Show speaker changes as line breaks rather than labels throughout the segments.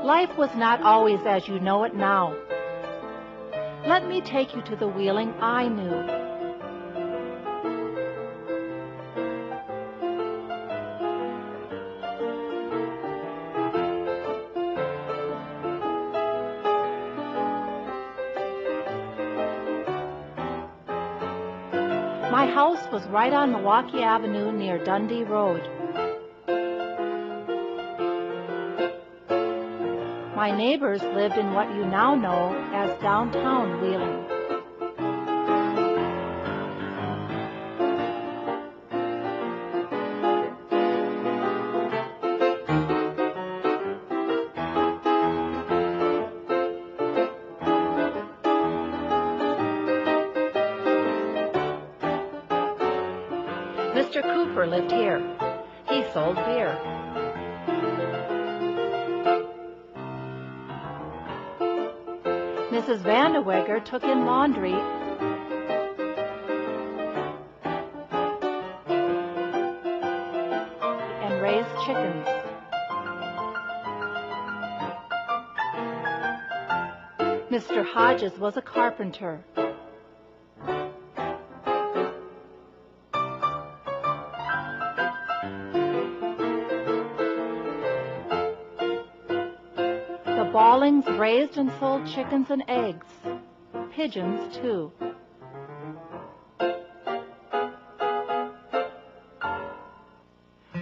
Life was not always as you know it now. Let me take you to the Wheeling I knew. My house was right on Milwaukee Avenue near Dundee Road. My neighbors lived in what you now know as downtown Wheeling. Mr. Cooper lived here. He sold beer. Mrs. Vanderweger took in laundry and raised chickens. Mr. Hodges was a carpenter. The Ballings raised and sold chickens and eggs, pigeons too.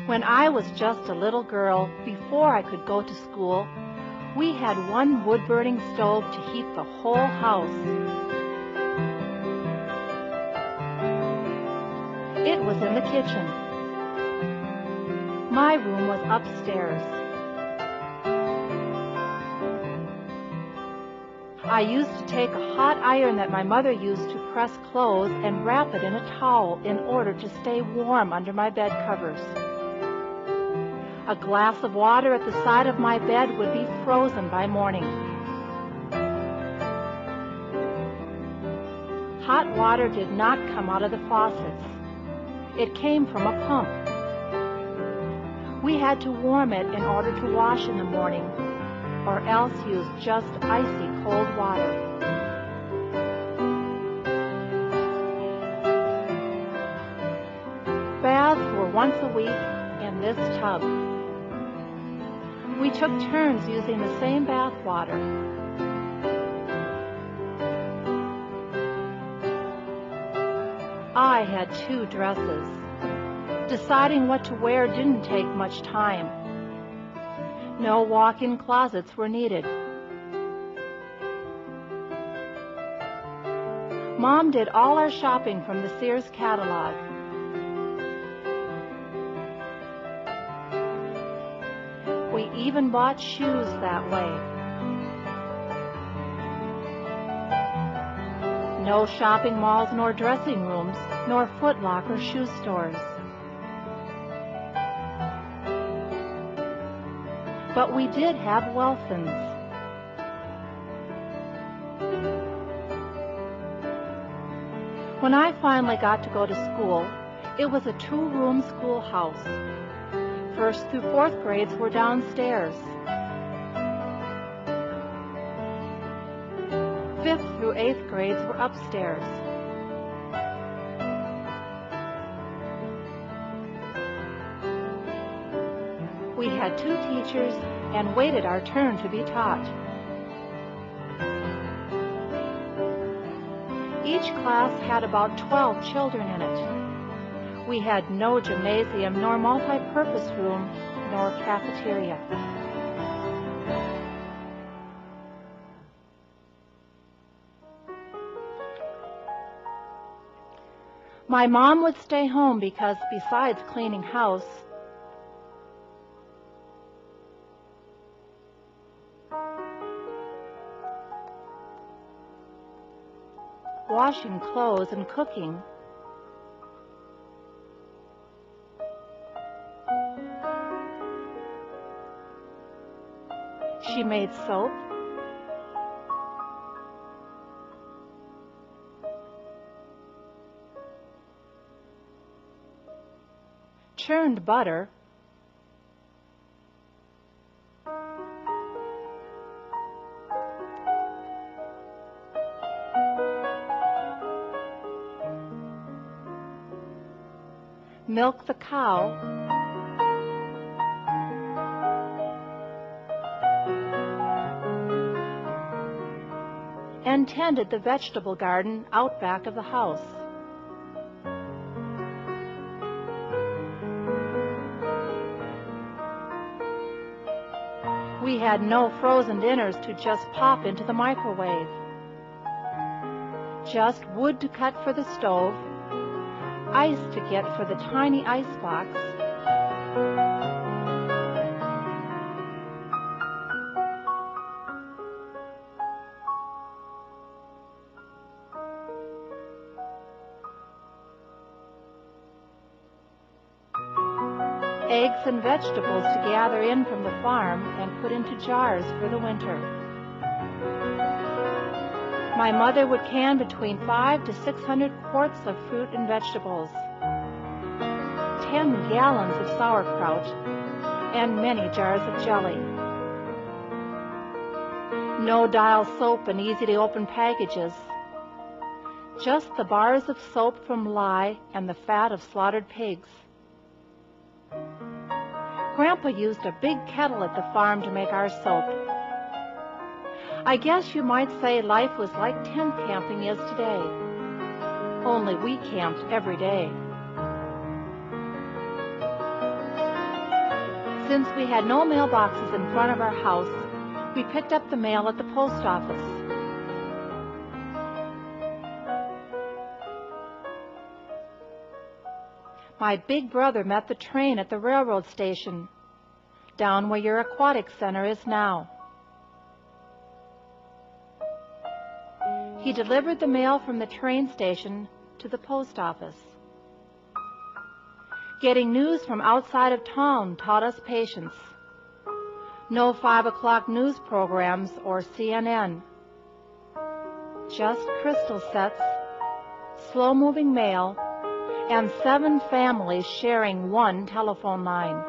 When I was just a little girl, before I could go to school, we had one wood-burning stove to heat the whole house. It was in the kitchen. My room was upstairs. I used to take a hot iron that my mother used to press clothes and wrap it in a towel in order to stay warm under my bed covers. A glass of water at the side of my bed would be frozen by morning. Hot water did not come out of the faucets. It came from a pump. We had to warm it in order to wash in the morning, or else use just icy cold water. Baths were once a week in this tub. We took turns using the same bath water. I had 2 dresses. Deciding what to wear didn't take much time. No walk-in closets were needed. Mom did all our shopping from the Sears catalog. We even bought shoes that way. No shopping malls nor dressing rooms, nor Foot Locker shoe stores. But we did have Welthans. When I finally got to go to school, it was a 2-room schoolhouse. 1st through 4th grades were downstairs. 5th through 8th grades were upstairs. We had 2 teachers and waited our turn to be taught. Each class had about 12 children in it. We had no gymnasium, nor multi-purpose room, nor cafeteria. My mom would stay home because besides cleaning house, washing clothes and cooking, she made soap, churned butter, milked the cow, and tended the vegetable garden out back of the house. We had no frozen dinners to just pop into the microwave. Just wood to cut for the stove, ice to get for the tiny ice box, eggs and vegetables to gather in from the farm and put into jars for the winter. My mother would can between 500 to 600 quarts of fruit and vegetables, 10 gallons of sauerkraut, and many jars of jelly. No dial soap and easy-to-open packages, just the bars of soap from lye and the fat of slaughtered pigs. Grandpa used a big kettle at the farm to make our soap. I guess you might say life was like tent camping is today, only we camped every day. Since we had no mailboxes in front of our house, we picked up the mail at the post office. My big brother met the train at the railroad station, down where your aquatic center is now. He delivered the mail from the train station to the post office. Getting news from outside of town taught us patience. No 5 o'clock news programs or CNN. Just crystal sets, slow-moving mail, and 7 families sharing one telephone line.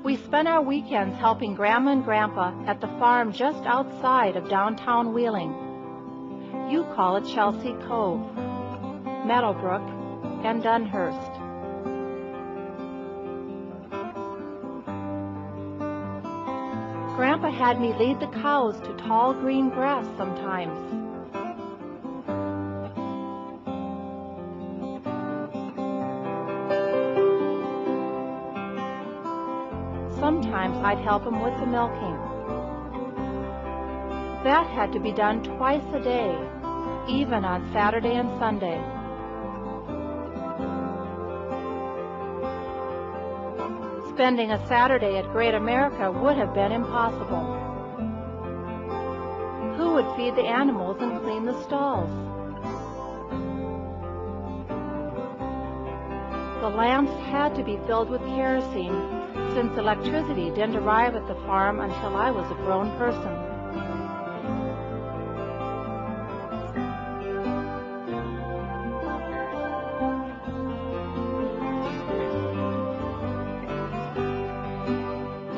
We spent our weekends helping Grandma and Grandpa at the farm just outside of downtown Wheeling. You call it Chelsea Cove, Meadowbrook, and Dunhurst. Grandpa had me lead the cows to tall green grass sometimes. Sometimes I'd help him with the milking. That had to be done twice a day, even on Saturday and Sunday. Spending a Saturday at Great America would have been impossible. Who would feed the animals and clean the stalls? The lamps had to be filled with kerosene, since electricity didn't arrive at the farm until I was a grown person.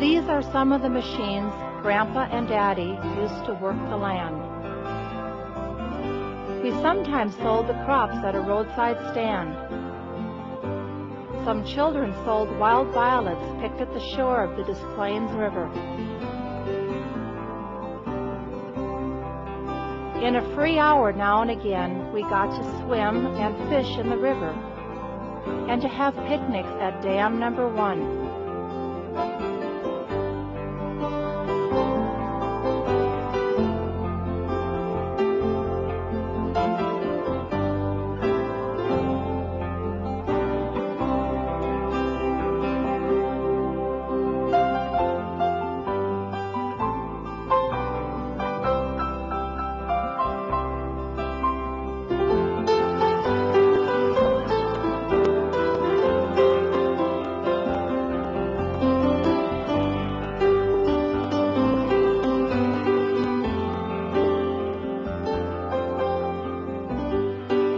These are some of the machines Grandpa and Daddy used to work the land. We sometimes sold the crops at a roadside stand. Some children sold wild violets picked at the shore of the Des Plaines River. In a free hour now and again, we got to swim and fish in the river, and to have picnics at Dam Number 1.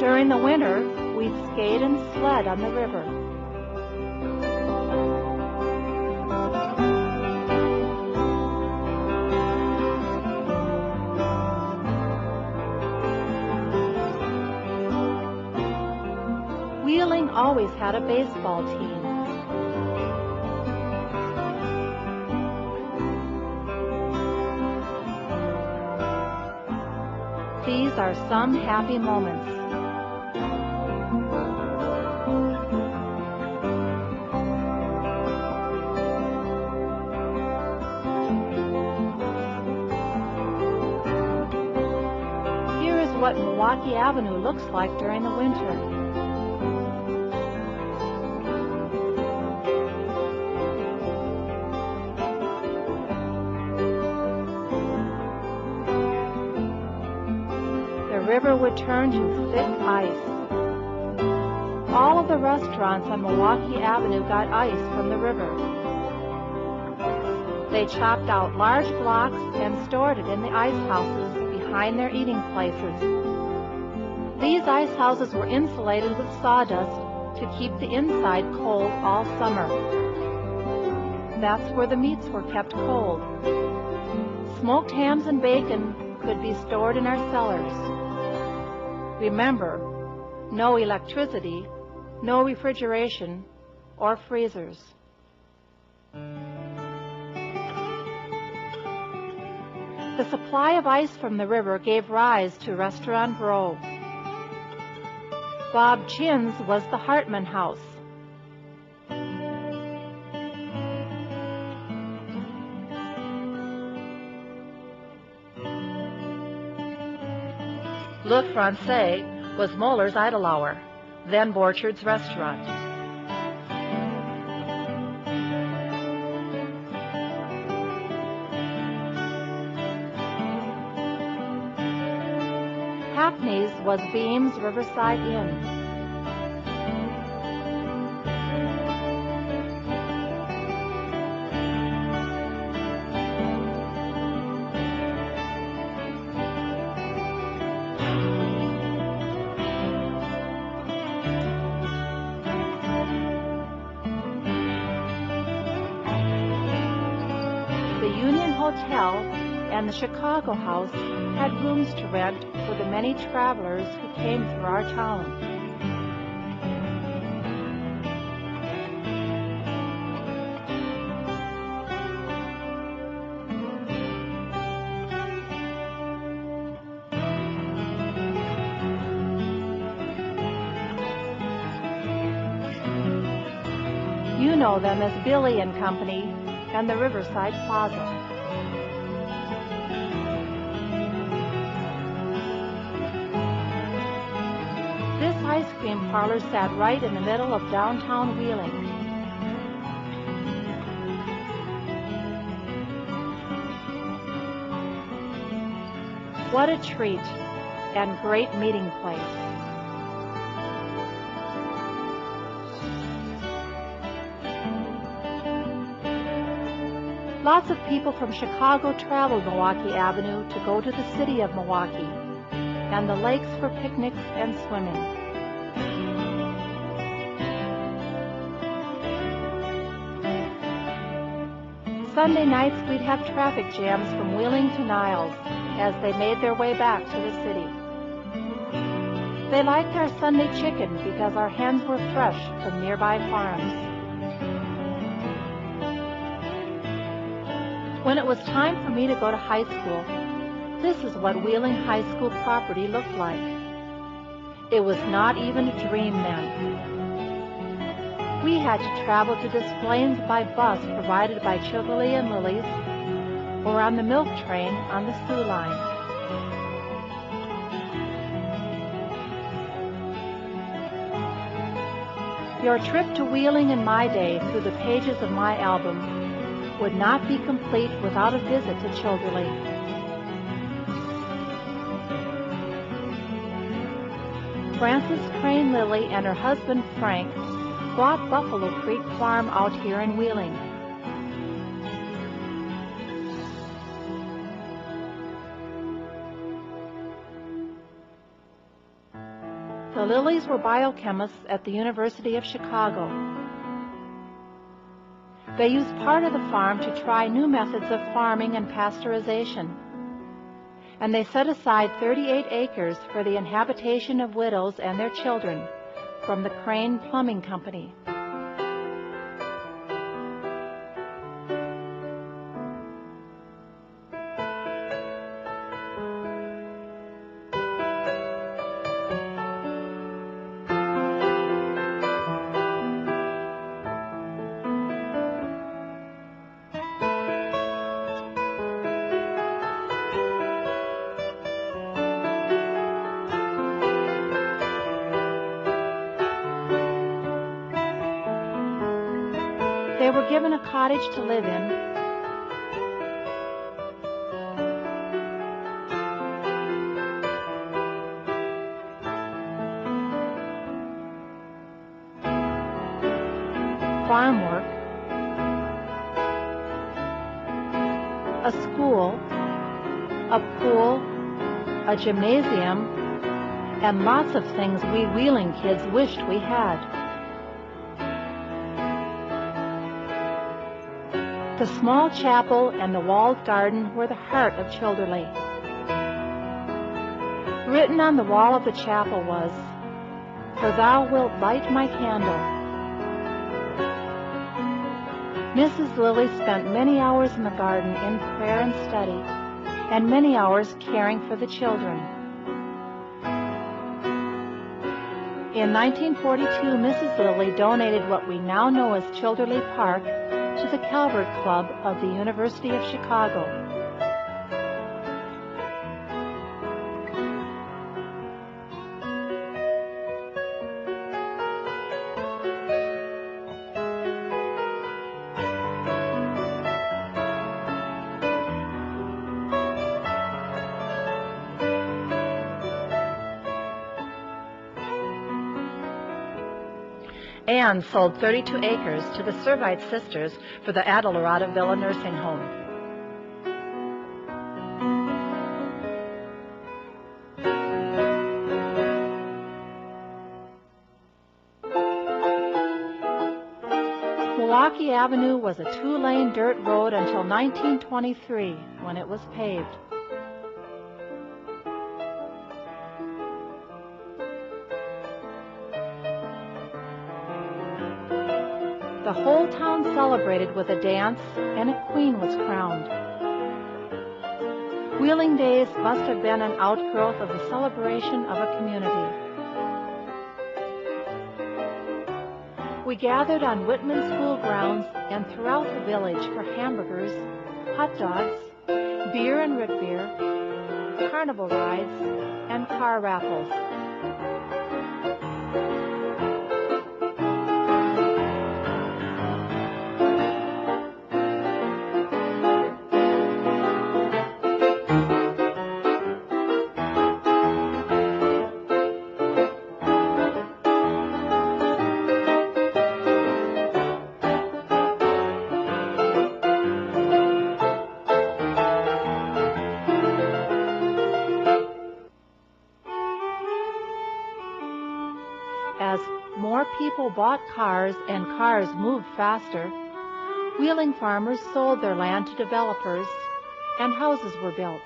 During the winter, we'd skate and sled on the river. Wheeling always had a baseball team. These are some happy moments. Here is what Milwaukee Avenue looks like during the winter. The river would turn to thick ice. All of the restaurants on Milwaukee Avenue got ice from the river. They chopped out large blocks and stored it in the ice houses behind their eating places. These ice houses were insulated with sawdust to keep the inside cold all summer. That's where the meats were kept cold. Smoked hams and bacon could be stored in our cellars. Remember, no electricity, no refrigeration or freezers. The supply of ice from the river gave rise to Restaurant Row. Bob Chin's was the Hartman House. Le Francais was Muller's Idle Hour, then Borchard's restaurant. Hackney's was Beam's Riverside Inn. The Union Hotel and the Chicago House had rooms to rent for the many travelers who came through our town. You know them as Billy and Company and the Riverside Plaza. This ice cream parlor sat right in the middle of downtown Wheeling. What a treat and great meeting place. Lots of people from Chicago traveled Milwaukee Avenue to go to the city of Milwaukee and the lakes for picnics and swimming. Sunday nights we'd have traffic jams from Wheeling to Niles as they made their way back to the city. They liked our Sunday chicken because our hens were fresh from nearby farms. When it was time for me to go to high school, this is what Wheeling High School property looked like. It was not even a dream then. We had to travel to Des Plaines by bus provided by Childerley and Lily's, or on the milk train on the Soo Line. Your trip to Wheeling in my day through the pages of my album would not be complete without a visit to Childerley. Frances Crane Lilly and her husband Frank bought Buffalo Creek Farm out here in Wheeling. The Lillys were biochemists at the University of Chicago. They used part of the farm to try new methods of farming and pasteurization. And they set aside 38 acres for the inhabitation of widows and their children, from the Crane Plumbing Company. They were given a cottage to live in. Farm work, a school, a pool, a gymnasium, and lots of things we Wheeling kids wished we had. The small chapel and the walled garden were the heart of Childerley. Written on the wall of the chapel was, "For thou wilt light my candle." Mrs. Lilly spent many hours in the garden in prayer and study, and many hours caring for the children. In 1942, Mrs. Lilly donated what we now know as Childerley Park to the Calvert Club of the University of Chicago. Anne sold 32 acres to the Servite Sisters for the Adelorada Villa Nursing Home. Milwaukee Avenue was a 2-lane dirt road until 1923, when it was paved. The whole town celebrated with a dance, and a queen was crowned. Wheeling Days must have been an outgrowth of the celebration of a community. We gathered on Whitman School grounds and throughout the village for hamburgers, hot dogs, beer and root beer, carnival rides, and car raffles. As more people bought cars and cars moved faster, Wheeling farmers sold their land to developers and houses were built.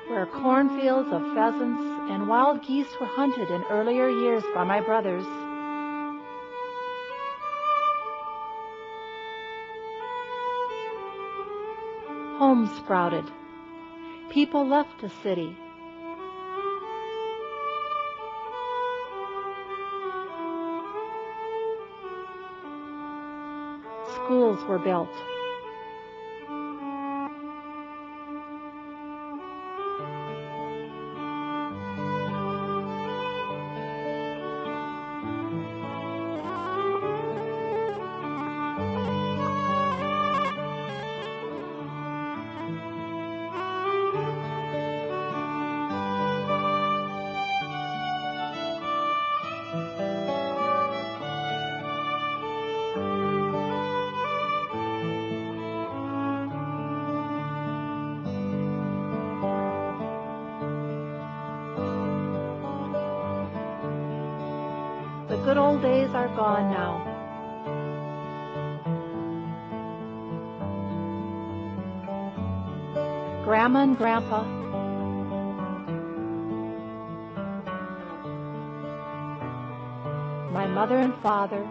Where cornfields of pheasants and wild geese were hunted in earlier years by my brothers, homes sprouted. People left the city. Schools were built. The good old days are gone now. Grandma and Grandpa, my mother and father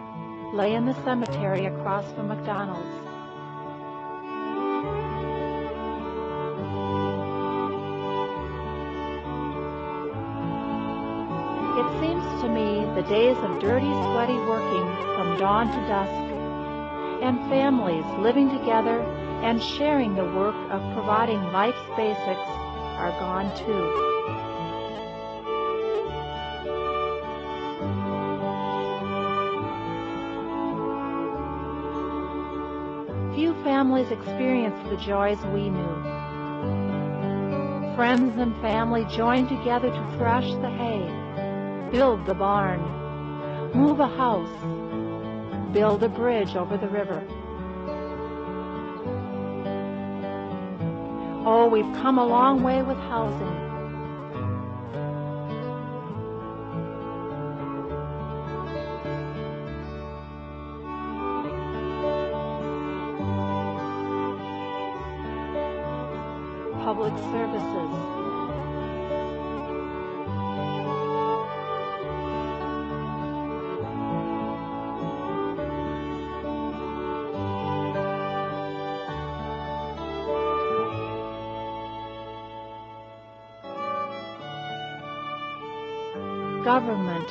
lay in the cemetery across from McDonald's. It seems to me the days of dirty, sweaty working from dawn to dusk, and families living together and sharing the work of providing life's basics are gone too. Few families experienced the joys we knew. Friends and family joined together to thrash the hay, build the barn, move a house, build a bridge over the river. Oh, we've come a long way with housing. Public services. Government.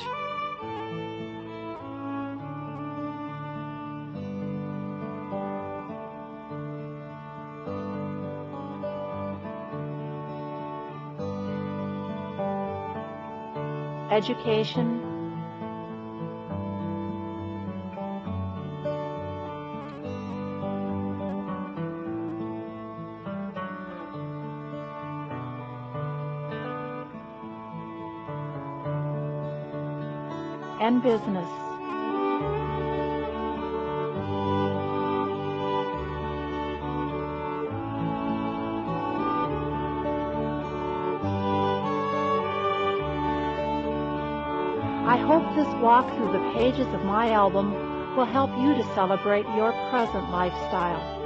Education. And business. I hope this walk through the pages of my album will help you to celebrate your present lifestyle.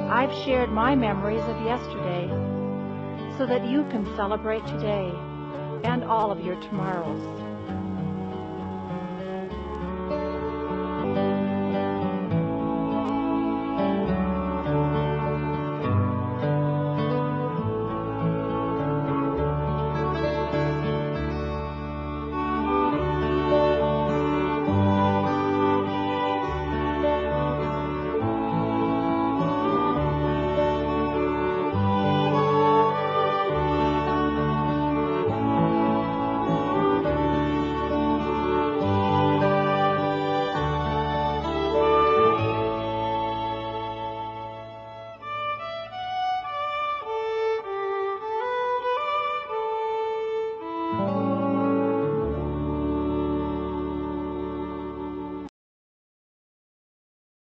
I've shared my memories of yesterday so that you can celebrate today and all of your tomorrows.